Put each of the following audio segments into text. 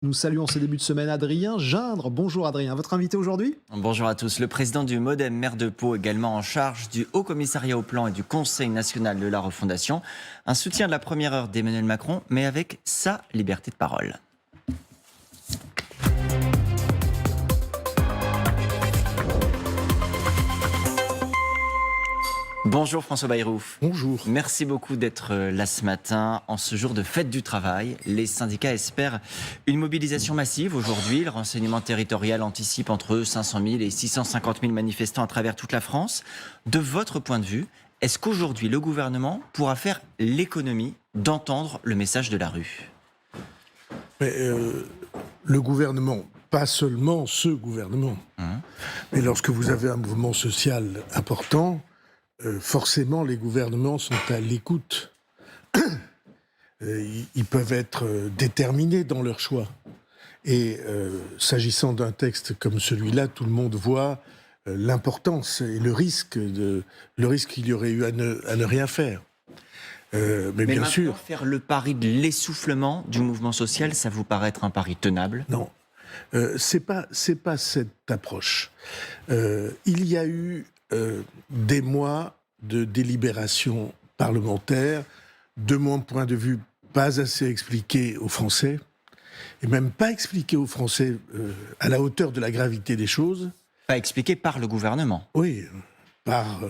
Nous saluons ce début de semaine Adrien Gindre. Bonjour Adrien, votre invité aujourd'hui? Bonjour à tous. Le président du MoDem, maire de Pau, également en charge du Haut Commissariat au Plan et du Conseil national de la refondation. Un soutien de la première heure d'Emmanuel Macron, mais avec sa liberté de parole. Bonjour François Bayrou. Bonjour. Merci beaucoup d'être là ce matin. En ce jour de fête du travail, les syndicats espèrent une mobilisation massive aujourd'hui. Le renseignement territorial anticipe entre 500 000 et 650 000 manifestants à travers toute la France. De votre point de vue, est-ce qu'aujourd'hui le gouvernement pourra faire l'économie d'entendre le message de la rue ? Mais, le gouvernement, pas seulement ce gouvernement, mais lorsque vous avez un mouvement social important, forcément les gouvernements sont à l'écoute. Ils peuvent être déterminés dans leur choix. Et s'agissant d'un texte comme celui-là, tout le monde voit l'importance et le risque qu'il y aurait eu à ne rien faire. Mais bien sûr, faire le pari de l'essoufflement du mouvement social, ça vous paraît être un pari tenable ? non. C'est pas cette approche. Il y a eu des mois de délibération parlementaire, de mon point de vue, pas assez expliqués aux Français, et même pas expliqués aux Français à la hauteur de la gravité des choses. Pas expliqué par le gouvernement. Oui, par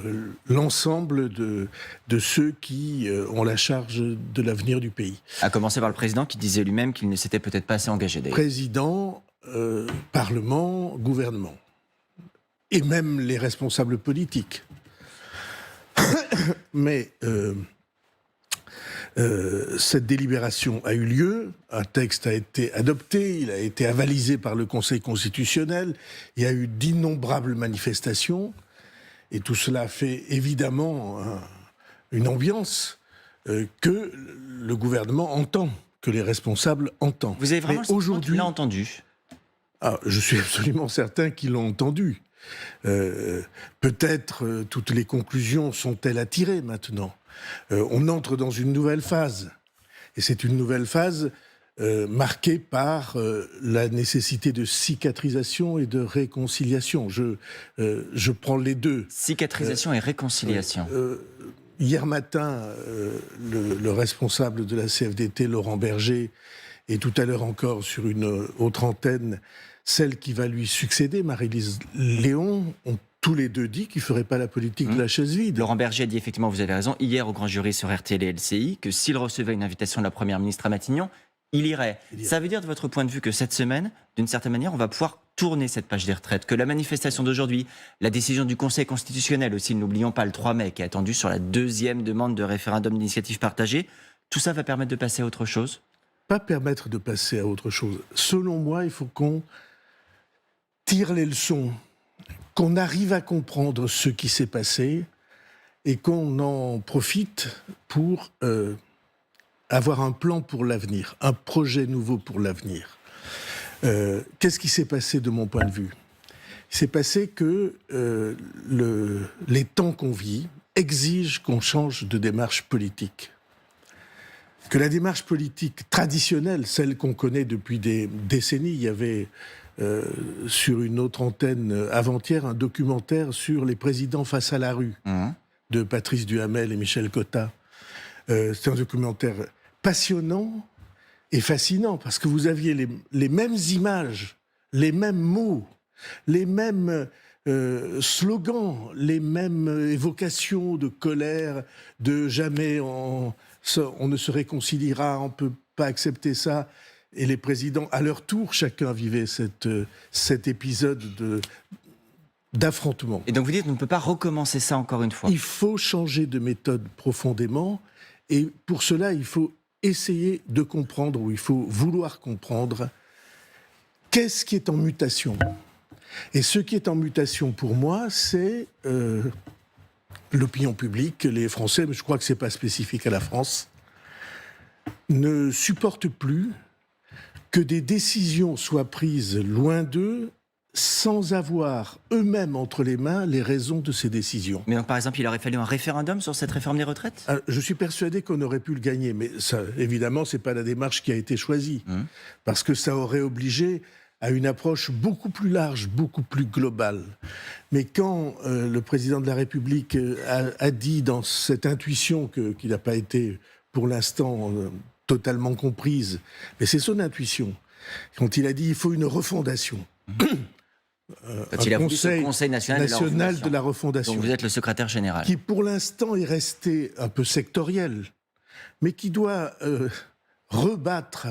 l'ensemble de ceux qui ont la charge de l'avenir du pays. À commencer par le président qui disait lui-même qu'il ne s'était peut-être pas assez engagé d'ailleurs. Président, Parlement, gouvernement. Et même les responsables politiques. Mais cette délibération a eu lieu, un texte a été adopté, il a été avalisé par le Conseil constitutionnel, il y a eu d'innombrables manifestations, et tout cela fait évidemment une ambiance que le gouvernement entend, que les responsables entendent. Vous avez vraiment aujourd'hui entendu ? Je suis absolument certain qu'ils l'ont entendu. Peut-être toutes les conclusions sont-elles à tirer maintenant. On entre dans une nouvelle phase. Et c'est une nouvelle phase marquée par la nécessité de cicatrisation et de réconciliation. Je prends les deux. Cicatrisation et réconciliation. Hier matin, le responsable de la CFDT, Laurent Berger, et tout à l'heure encore sur une autre antenne, celle qui va lui succéder, Marie-Lise Léon, ont tous les deux dit qu'ils ne feraient pas la politique de la chaise vide. Laurent Berger a dit effectivement, vous avez raison, hier au grand jury sur RTL et LCI, que s'il recevait une invitation de la Première ministre à Matignon, il irait. Ça veut dire de votre point de vue que cette semaine, d'une certaine manière, on va pouvoir tourner cette page des retraites, que la manifestation d'aujourd'hui, la décision du Conseil constitutionnel aussi, n'oublions pas le 3 mai, qui est attendu sur la deuxième demande de référendum d'initiative partagée, tout ça va permettre de passer à autre chose ? Pas permettre de passer à autre chose. Selon moi, il faut qu'on tire les leçons, qu'on arrive à comprendre ce qui s'est passé et qu'on en profite pour avoir un plan pour l'avenir, un projet nouveau pour l'avenir. Qu'est-ce qui s'est passé de mon point de vue ? Il s'est passé que les temps qu'on vit exigent qu'on change de démarche politique. Que la démarche politique traditionnelle, celle qu'on connaît depuis des décennies, il y avait sur une autre antenne avant-hier un documentaire sur les présidents face à la rue de Patrice Duhamel et Michel Cotta. C'est un documentaire passionnant et fascinant parce que vous aviez les mêmes images, les mêmes mots, les mêmes slogans, les mêmes évocations de colère, de jamais on ne se réconciliera, on ne peut pas accepter ça. Et les présidents, à leur tour, chacun vivait cet épisode d'affrontement. Et donc vous dites qu'on ne peut pas recommencer ça encore une fois ? Il faut changer de méthode profondément, et pour cela, il faut essayer de comprendre, ou il faut vouloir comprendre, qu'est-ce qui est en mutation. Et ce qui est en mutation pour moi, c'est l'opinion publique, les Français, mais je crois que ce n'est pas spécifique à la France, ne supportent plus que des décisions soient prises loin d'eux sans avoir eux-mêmes entre les mains les raisons de ces décisions. Mais donc, par exemple, il aurait fallu un référendum sur cette réforme des retraites ? Je suis persuadé qu'on aurait pu le gagner, mais ça, évidemment, ce n'est pas la démarche qui a été choisie, parce que ça aurait obligé à une approche beaucoup plus large, beaucoup plus globale. Mais quand le président de la République a dit dans cette intuition qui n'a pas été, pour l'instant, totalement comprise, mais c'est son intuition, quand il a dit il faut une refondation. Quand il a voulu ce Conseil national de la refondation. Donc vous êtes le secrétaire général. Qui pour l'instant est resté un peu sectoriel, mais qui doit rebattre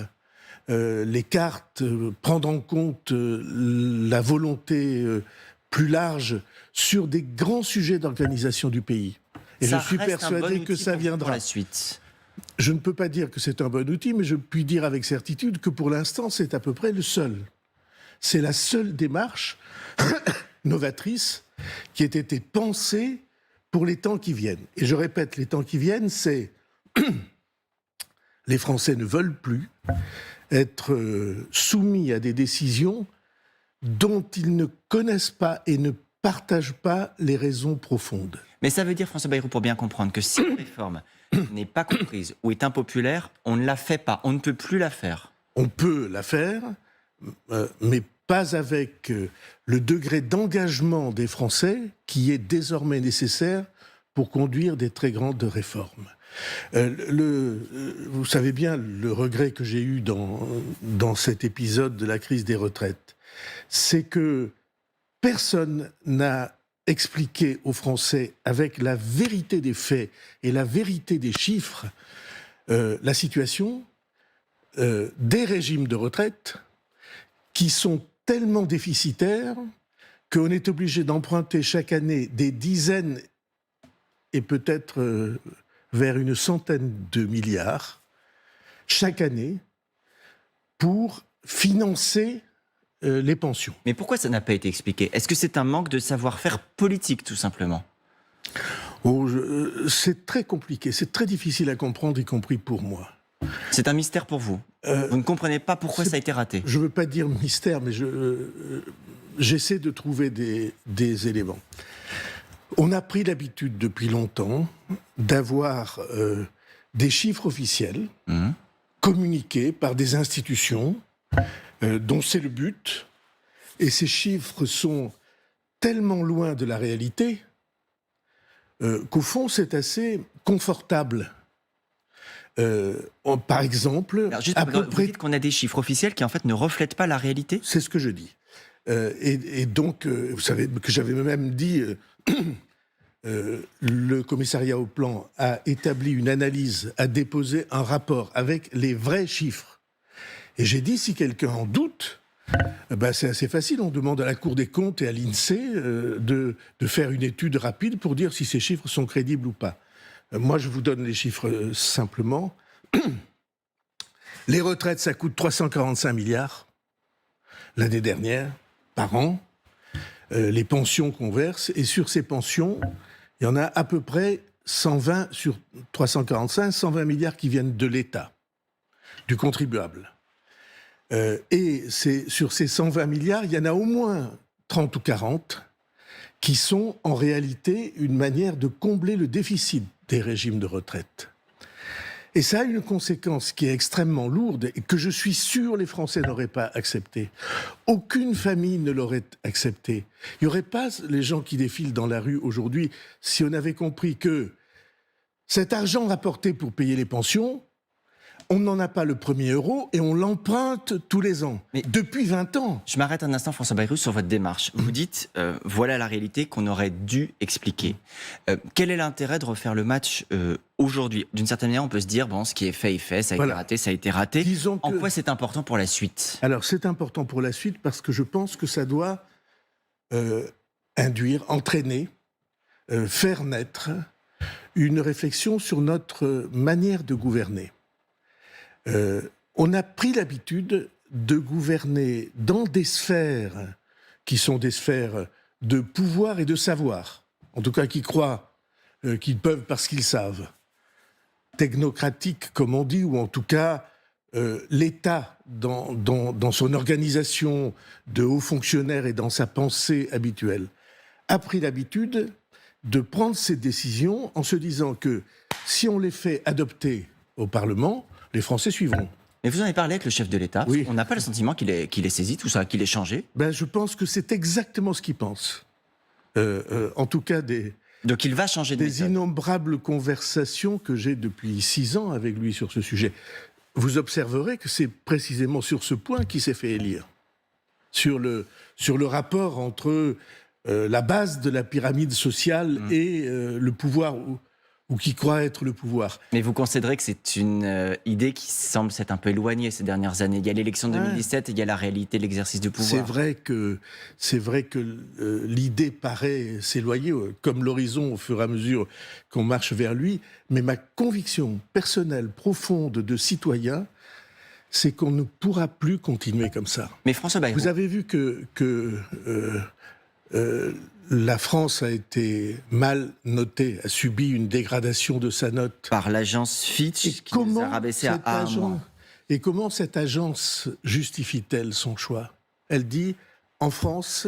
les cartes, prendre en compte la volonté plus large sur des grands sujets d'organisation du pays. Et je suis persuadé que ça viendra. Pour la suite. Je ne peux pas dire que c'est un bon outil, mais je puis dire avec certitude que pour l'instant, c'est à peu près le seul. C'est la seule démarche novatrice qui ait été pensée pour les temps qui viennent. Et je répète, les temps qui viennent, c'est les Français ne veulent plus être soumis à des décisions dont ils ne connaissent pas et ne partagent pas les raisons profondes. Mais ça veut dire, François Bayrou, pour bien comprendre, que si une réforme n'est pas comprise ou est impopulaire, on ne la fait pas, on ne peut plus la faire. On peut la faire, mais pas avec le degré d'engagement des Français qui est désormais nécessaire pour conduire des très grandes réformes. Vous savez bien le regret que j'ai eu dans cet épisode de la crise des retraites, c'est que personne n'a expliqué aux Français, avec la vérité des faits et la vérité des chiffres, la situation des régimes de retraite qui sont tellement déficitaires qu'on est obligé d'emprunter chaque année des dizaines et peut-être vers une centaine de milliards chaque année pour financer les pensions. Mais pourquoi ça n'a pas été expliqué ? Est-ce que c'est un manque de savoir-faire politique, tout simplement ? C'est très compliqué, c'est très difficile à comprendre, y compris pour moi. C'est un mystère pour vous. Vous ne comprenez pas pourquoi ça a été raté. Je ne veux pas dire mystère, mais j'essaie de trouver des éléments. On a pris l'habitude depuis longtemps d'avoir des chiffres officiels communiqués par des institutions dont c'est le but, et ces chiffres sont tellement loin de la réalité qu'au fond c'est assez confortable. Par exemple, alors juste vous dites qu'on a des chiffres officiels qui en fait ne reflètent pas la réalité ? C'est ce que je dis. Et donc, vous savez que j'avais même dit, le commissariat au plan a établi une analyse, a déposé un rapport avec les vrais chiffres. Et j'ai dit, si quelqu'un en doute, c'est assez facile, on demande à la Cour des comptes et à l'INSEE de faire une étude rapide pour dire si ces chiffres sont crédibles ou pas. Moi, je vous donne les chiffres simplement. Les retraites, ça coûte 345 milliards l'année dernière, par an. Les pensions qu'on verse, et sur ces pensions, il y en a à peu près 120 sur 345, 120 milliards qui viennent de l'État, du contribuable. Et sur ces 120 milliards, il y en a au moins 30 ou 40 qui sont en réalité une manière de combler le déficit des régimes de retraite. Et ça a une conséquence qui est extrêmement lourde et que je suis sûr les Français n'auraient pas accepté. Aucune famille ne l'aurait accepté. Il n'y aurait pas les gens qui défilent dans la rue aujourd'hui si on avait compris que cet argent rapporté pour payer les pensions, on n'en a pas le premier euro et on l'emprunte tous les ans, mais depuis 20 ans. Je m'arrête un instant, François Bayrou, sur votre démarche. Vous dites, voilà la réalité qu'on aurait dû expliquer. Quel est l'intérêt de refaire le match aujourd'hui ? D'une certaine manière, on peut se dire, bon, ce qui est fait est fait, ça a été raté, ça a été raté. En quoi c'est important pour la suite ? Alors, c'est important pour la suite parce que je pense que ça doit induire, entraîner, faire naître une réflexion sur notre manière de gouverner. On a pris l'habitude de gouverner dans des sphères qui sont des sphères de pouvoir et de savoir, en tout cas qui croient qu'ils peuvent parce qu'ils savent, technocratiques comme on dit, ou en tout cas l'État, dans son organisation de hauts fonctionnaires et dans sa pensée habituelle, a pris l'habitude de prendre ces décisions en se disant que si on les fait adopter au Parlement, les Français suivront. Mais vous en avez parlé avec le chef de l'État. Oui. On n'a pas le sentiment qu'il ait saisi tout ça, qu'il ait changé. Ben, je pense que c'est exactement ce qu'il pense. En tout cas, Donc il va changer de des méthode. innombrables conversations que j'ai depuis 6 ans avec lui sur ce sujet. Vous observerez que c'est précisément sur ce point qu'il s'est fait élire. Sur le rapport entre la base de la pyramide sociale et le pouvoir, ou qui croit être le pouvoir. Mais vous considérez que c'est une idée qui semble s'être un peu éloignée ces dernières années. Il y a l'élection de 2017 et il y a la réalité de l'exercice du pouvoir. C'est vrai que l'idée paraît s'éloigner, comme l'horizon au fur et à mesure qu'on marche vers lui, mais ma conviction personnelle, profonde de citoyen, c'est qu'on ne pourra plus continuer comme ça. Mais François Bayrou, Vous avez vu que la France a été mal notée, a subi une dégradation de sa note. par l'agence Fitch, qui nous a rabaissé à A-. Et comment cette agence justifie-t-elle son choix? Elle dit, en France,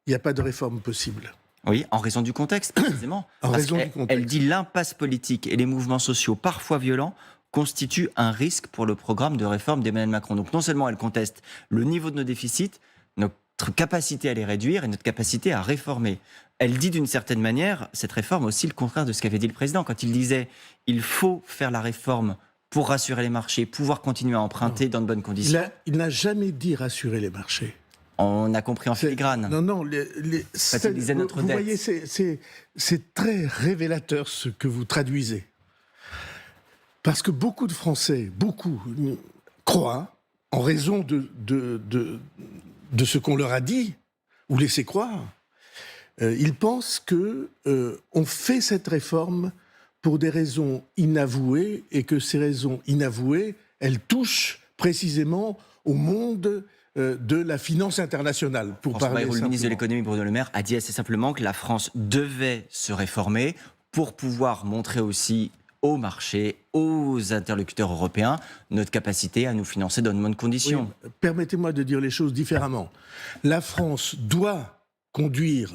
il n'y a pas de réforme possible. Oui, en raison du contexte, précisément. En Parce raison du qu'elle- contexte. Elle dit l'impasse politique et les mouvements sociaux, parfois violents, constituent un risque pour le programme de réforme d'Emmanuel Macron. Donc non seulement elle conteste le niveau de nos déficits, notre capacité à les réduire et notre capacité à réformer. Elle dit d'une certaine manière, cette réforme aussi le contraire de ce qu'avait dit le président quand il disait « il faut faire la réforme pour rassurer les marchés, pouvoir continuer à emprunter dans de bonnes conditions ». Il n'a jamais dit rassurer les marchés. On a compris en filigrane. Non, Quand il disait notre vous dette. voyez, c'est très révélateur ce que vous traduisez. Parce que beaucoup de Français, croient, en raison de ce qu'on leur a dit, ou laissé croire, ils pensent que on fait cette réforme pour des raisons inavouées, et que ces raisons inavouées, elles touchent précisément au monde de la finance internationale, pour François parler Bayrou, le ministre de simplement. l'économie, Bruno Le Maire, a dit assez simplement que la France devait se réformer pour pouvoir montrer aussi aux marchés, aux interlocuteurs européens, notre capacité à nous financer dans de bonnes conditions. Oui, permettez-moi de dire les choses différemment. La France doit conduire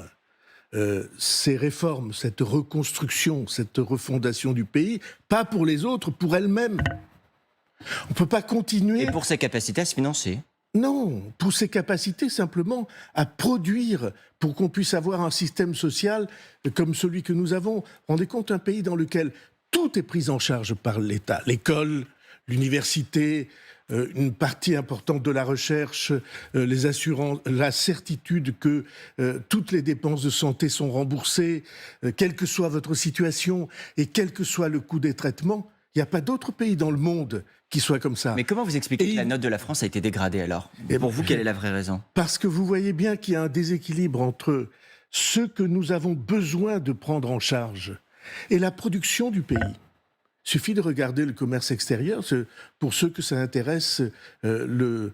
ces réformes, cette reconstruction, cette refondation du pays, pas pour les autres, pour elle-même. On ne peut pas continuer... Et pour sa capacité à se financer. Non, pour ses capacités simplement à produire, pour qu'on puisse avoir un système social comme celui que nous avons. Rendez compte, un pays dans lequel tout est pris en charge par l'État. L'école, l'université, une partie importante de la recherche, les assurances, la certitude que toutes les dépenses de santé sont remboursées, quelle que soit votre situation et quel que soit le coût des traitements. Il n'y a pas d'autre pays dans le monde qui soit comme ça. Mais comment vous expliquez que la note de la France a été dégradée alors? Et pour vous, quelle est la vraie raison? Parce que vous voyez bien qu'il y a un déséquilibre entre ce que nous avons besoin de prendre en charge et la production du pays. Il suffit de regarder le commerce extérieur. Pour ceux que ça intéresse, le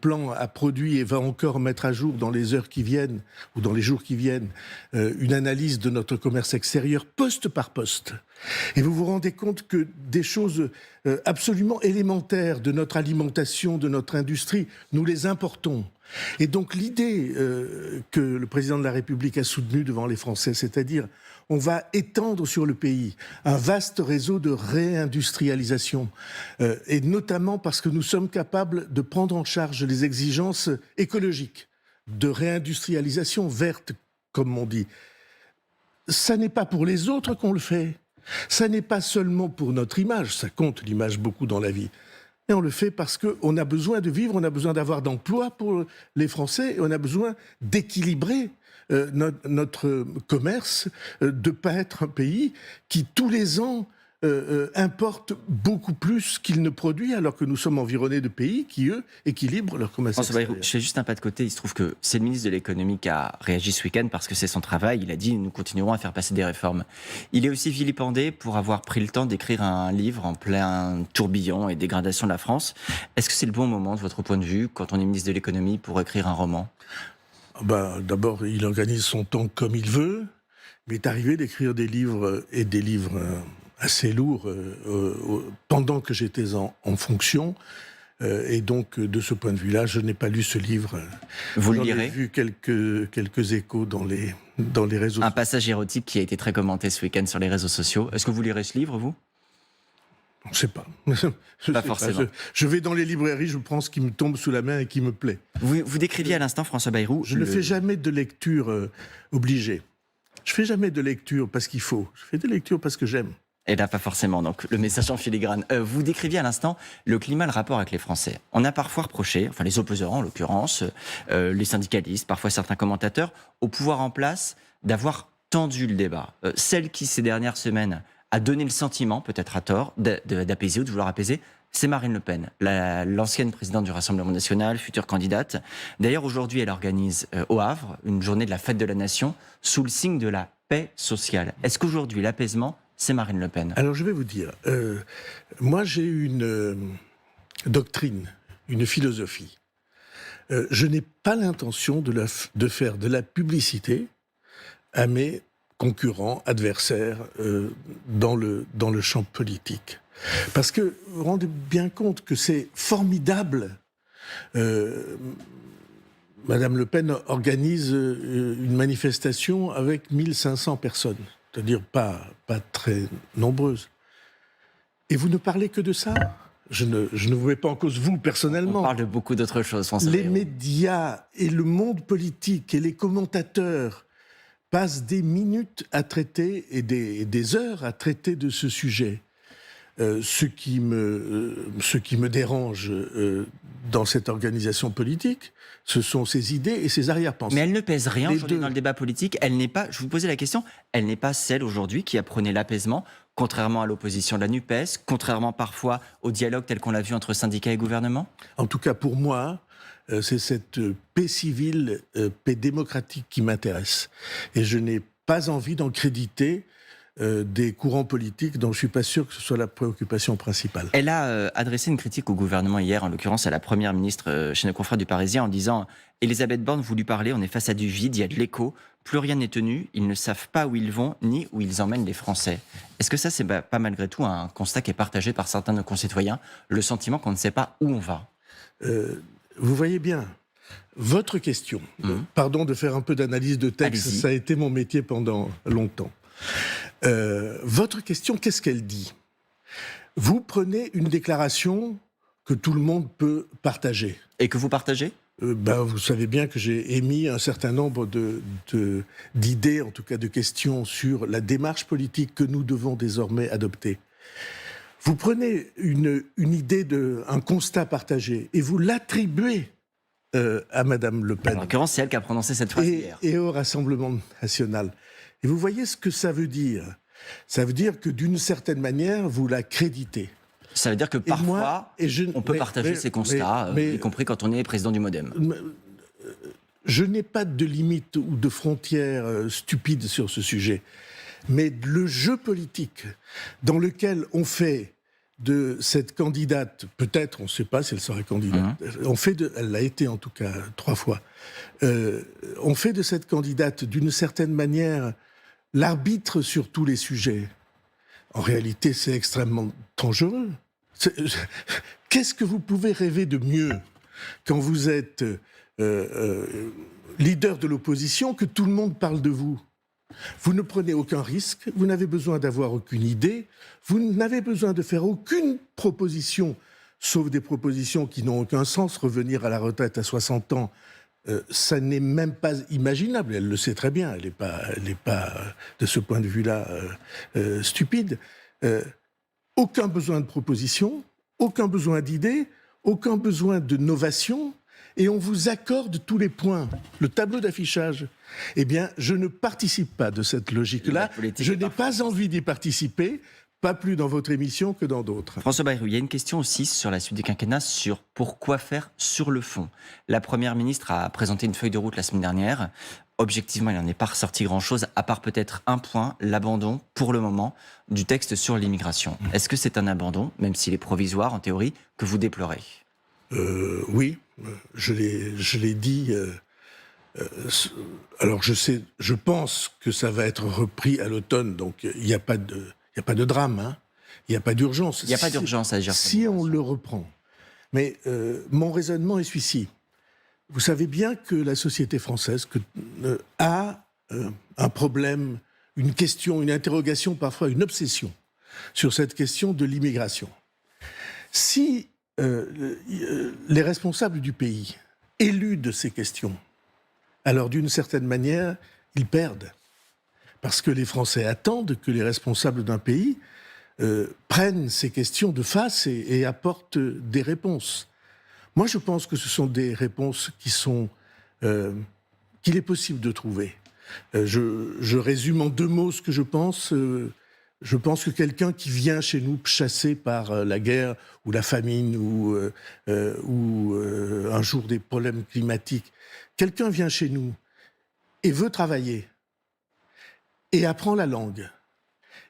plan a produit et va encore mettre à jour dans les heures qui viennent, ou dans les jours qui viennent, une analyse de notre commerce extérieur poste par poste. Et vous vous rendez compte que des choses absolument élémentaires de notre alimentation, de notre industrie, nous les importons. Et donc l'idée que le président de la République a soutenue devant les Français, c'est-à-dire on va étendre sur le pays un vaste réseau de réindustrialisation, et notamment parce que nous sommes capables de prendre en charge les exigences écologiques, de réindustrialisation verte, comme on dit. Ça n'est pas pour les autres qu'on le fait. Ça n'est pas seulement pour notre image, ça compte l'image beaucoup dans la vie. Et on le fait parce qu'on a besoin de vivre, on a besoin d'avoir d'emplois pour les Français, et on a besoin d'équilibrer notre commerce, de ne pas être un pays qui, tous les ans, importe beaucoup plus qu'il ne produit, alors que nous sommes environnés de pays qui, eux, équilibrent leur commerce François Bayrou, extérieur. je fais juste un pas de côté. Il se trouve que c'est le ministre de l'économie qui a réagi ce week-end parce que c'est son travail. Il a dit « nous continuerons à faire passer des réformes ». Il est aussi vilipendé pour avoir pris le temps d'écrire un livre en plein tourbillon et dégradation de la France. Est-ce que c'est le bon moment, de votre point de vue, quand on est ministre de l'économie, pour écrire un roman? D'abord, il organise son temps comme il veut. Il m'est arrivé d'écrire des livres, et des livres assez lourds, pendant que j'étais en fonction. Et donc, de ce point de vue-là, je n'ai pas lu ce livre. Vous le J'en ai lirez? vu quelques échos dans les réseaux Un sociaux. passage érotique qui a été très commenté ce week-end sur les réseaux sociaux. Est-ce que vous lirez ce livre, vous? Je ne sais pas. Je sais pas. forcément. Je vais dans les librairies, je prends ce qui me tombe sous la main et qui me plaît. Vous décriviez à l'instant, François Bayrou... Je ne fais jamais de lecture obligée. Je fais jamais de lecture parce qu'il faut. Je fais des lectures parce que j'aime. Et là, pas forcément, donc le message en filigrane. Vous décriviez à l'instant le climat, le rapport avec les Français. On a parfois reproché, enfin les opposants en l'occurrence, les syndicalistes, parfois certains commentateurs, au pouvoir en place, d'avoir tendu le débat. Celle qui, ces dernières semaines, a donné le sentiment, peut-être à tort, d'apaiser ou de vouloir apaiser, c'est Marine Le Pen, l'ancienne présidente du Rassemblement national, future candidate. D'ailleurs, aujourd'hui, elle organise au Havre une journée de la fête de la nation sous le signe de la paix sociale. Est-ce qu'aujourd'hui, l'apaisement, c'est Marine Le Pen? Alors je vais vous dire, moi j'ai une doctrine, une philosophie. Je n'ai pas l'intention de faire de la publicité à mes concurrents, adversaires dans le champ politique. Parce que vous vous rendez bien compte que c'est formidable. Madame Le Pen organise une manifestation avec 1500 personnes. C'est-à-dire pas très nombreuses. Et vous ne parlez que de ça? Je ne vous mets pas en cause, vous, personnellement. On parle de beaucoup d'autres choses, François Les Bayrou. médias et le monde politique et les commentateurs passent des minutes à traiter et des heures à traiter de ce sujet. Ce qui me dérange dans cette organisation politique, ce sont ses idées et ses arrière-pensées. Mais elle ne pèse rien Les aujourd'hui deux. dans le débat politique. Elle n'est pas, je vous posais la question, elle n'est pas celle aujourd'hui qui a prôné l'apaisement, contrairement à l'opposition de la NUPES, contrairement parfois au dialogue tel qu'on l'a vu entre syndicats et gouvernement? En tout cas, pour moi, c'est cette paix civile, paix démocratique qui m'intéresse. Et je n'ai pas envie d'en créditer des courants politiques dont je ne suis pas sûr que ce soit la préoccupation principale. Elle a adressé une critique au gouvernement hier, en l'occurrence à la première ministre chez nos confrères du Parisien, en disant « Elisabeth Borne voulut parler, on est face à du vide, il y a de l'écho, plus rien n'est tenu, ils ne savent pas où ils vont, ni où ils emmènent les Français ». Est-ce que ça, c'est pas malgré tout un constat qui est partagé par certains de nos concitoyens, le sentiment qu'on ne sait pas où on va? Vous voyez bien, votre question, pardon de faire un peu d'analyse de texte, Allez-y. ça a été mon métier pendant longtemps. Votre question, qu'est-ce qu'elle dit? Vous prenez une déclaration que tout le monde peut partager. Et que vous partagez? Vous savez bien que j'ai émis un certain nombre d'idées, en tout cas de questions, sur la démarche politique que nous devons désormais adopter. Vous prenez une idée, un constat partagé, et vous l'attribuez à Madame Le Pen. En l'occurrence, c'est elle qui a prononcé cette phrase hier. Et au Rassemblement national. Et vous voyez ce que ça veut dire. Ça veut dire que d'une certaine manière, vous la créditez. Ça veut dire que parfois, on peut partager ces constats, y compris quand on est président du MoDem. Je n'ai pas de limite ou de frontières stupides sur ce sujet. Mais le jeu politique dans lequel on fait de cette candidate, peut-être, on ne sait pas si elle sera candidate, elle l'a été en tout cas 3 fois, on fait de cette candidate d'une certaine manière l'arbitre sur tous les sujets. En réalité, c'est extrêmement dangereux. Qu'est-ce que vous pouvez rêver de mieux quand vous êtes leader de l'opposition, que tout le monde parle de vous? Vous ne prenez aucun risque, vous n'avez besoin d'avoir aucune idée, vous n'avez besoin de faire aucune proposition, sauf des propositions qui n'ont aucun sens. Revenir à la retraite à 60 ans, ça n'est même pas imaginable. Elle le sait très bien, elle n'est pas de ce point de vue-là stupide. Aucun besoin de proposition, aucun besoin d'idées, aucun besoin de novation, et on vous accorde tous les points. Le tableau d'affichage, eh bien, je ne participe pas de cette logique-là. Je n'ai pas envie d'y participer, pas plus dans votre émission que dans d'autres. François Bayrou, il y a une question aussi sur la suite du quinquennat, sur pourquoi faire sur le fond. La Première ministre a présenté une feuille de route la semaine dernière. Objectivement, il n'en est pas ressorti grand-chose, à part peut-être un point, l'abandon, pour le moment, du texte sur l'immigration. Est-ce que c'est un abandon, même s'il est provisoire en théorie, que vous déplorez? Oui, je l'ai dit. Alors je pense que ça va être repris à l'automne, donc il n'y a pas de drame, hein. Il n'y a pas d'urgence. Il n'y a pas d'urgence à agir. Si on le reprend. Mais mon raisonnement est celui-ci. Vous savez bien que la société française a un problème, une question, une interrogation, parfois une obsession sur cette question de l'immigration. Si les responsables du pays éludent ces questions, alors d'une certaine manière, ils perdent. Parce que les Français attendent que les responsables d'un pays prennent ces questions de face et apportent des réponses. Moi, je pense que ce sont des réponses qu'il est possible de trouver. Je résume en 2 mots ce que je pense. Je pense que quelqu'un qui vient chez nous chassé par la guerre ou la famine ou un jour des problèmes climatiques, quelqu'un vient chez nous et veut travailler et apprend la langue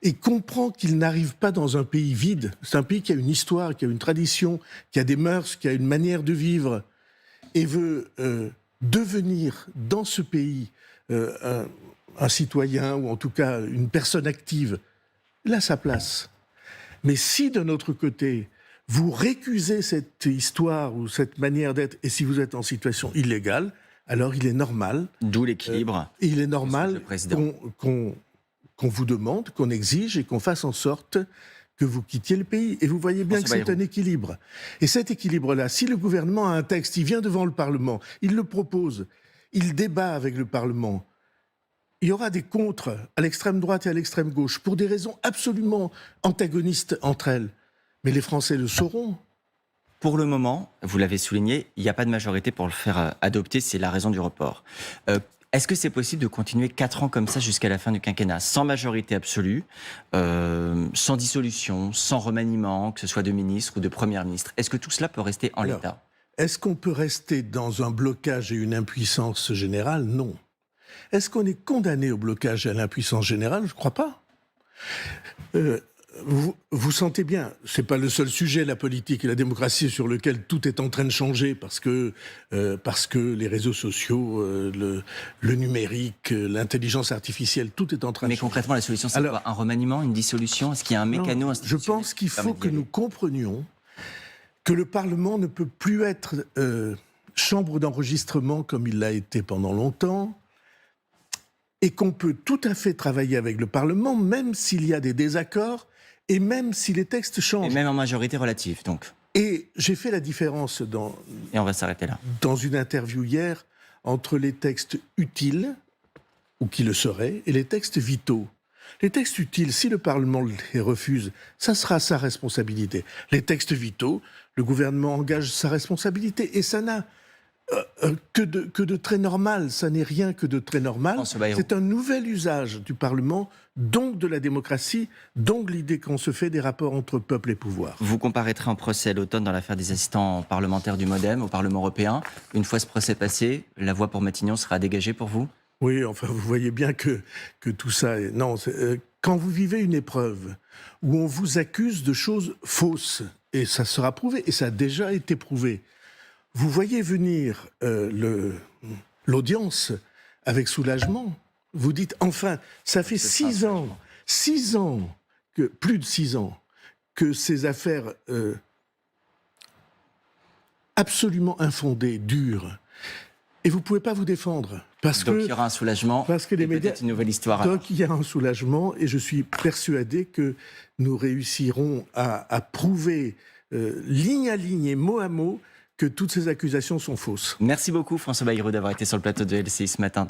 et comprend qu'il n'arrive pas dans un pays vide. C'est un pays qui a une histoire, qui a une tradition, qui a des mœurs, qui a une manière de vivre et veut devenir dans ce pays un citoyen ou en tout cas une personne active. Il a sa place. Mais si de notre côté, vous récusez cette histoire ou cette manière d'être, et si vous êtes en situation illégale, alors il est normal. D'où l'équilibre. Il est normal qu'on vous demande, qu'on exige et qu'on fasse en sorte que vous quittiez le pays. Et vous voyez bien que c'est un équilibre. Et cet équilibre-là, si le gouvernement a un texte, il vient devant le Parlement, il le propose, il débat avec le Parlement, il y aura des contres à l'extrême droite et à l'extrême gauche pour des raisons absolument antagonistes entre elles. Mais les Français le sauront. Pour le moment, vous l'avez souligné, il n'y a pas de majorité pour le faire adopter, c'est la raison du report. Est-ce que c'est possible de continuer 4 ans comme ça jusqu'à la fin du quinquennat, sans majorité absolue, sans dissolution, sans remaniement, que ce soit de ministre ou de Premier ministre? Est-ce que tout cela peut rester en l'état? Est-ce qu'on peut rester dans un blocage et une impuissance générale? Non. Est-ce qu'on est condamné au blocage et à l'impuissance générale? Je ne crois pas. Vous sentez bien, ce n'est pas le seul sujet, la politique et la démocratie, sur lequel tout est en train de changer parce que les réseaux sociaux, le numérique, l'intelligence artificielle, tout est en train de changer. Mais concrètement, la solution, c'est quoi? Un remaniement, une dissolution? Est-ce qu'il y a un mécano institutionnel? Je pense qu'il faut que nous comprenions que le Parlement ne peut plus être chambre d'enregistrement comme il l'a été pendant longtemps, et qu'on peut tout à fait travailler avec le Parlement, même s'il y a des désaccords, et même si les textes changent. Et même en majorité relative, donc. Et j'ai fait la différence Et on va s'arrêter là. Dans une interview hier, entre les textes utiles, ou qui le seraient, et les textes vitaux. Les textes utiles, si le Parlement les refuse, ça sera sa responsabilité. Les textes vitaux, le gouvernement engage sa responsabilité, et ça n'a que de très normal, ça n'est rien que de très normal. C'est un nouvel usage du Parlement, donc de la démocratie, donc l'idée qu'on se fait des rapports entre peuple et pouvoir. Vous comparaîtrez en procès à l'automne dans l'affaire des assistants parlementaires du MoDem au Parlement européen. Une fois ce procès passé, la voie pour Matignon sera dégagée pour vous? Oui, enfin, vous voyez bien que tout ça... Non, quand vous vivez une épreuve où on vous accuse de choses fausses, et ça sera prouvé, et ça a déjà été prouvé, vous voyez venir l'audience avec soulagement. Vous dites, enfin, ça fait 6 ans, plus de 6 ans, que ces affaires absolument infondées durent. Et vous ne pouvez pas vous défendre. Donc il y aura un soulagement, parce que les médias, peut-être une nouvelle histoire. Donc il y a un soulagement, et je suis persuadé que nous réussirons à prouver ligne à ligne et mot à mot que toutes ces accusations sont fausses. Merci beaucoup François Bayrou d'avoir été sur le plateau de LCI ce matin.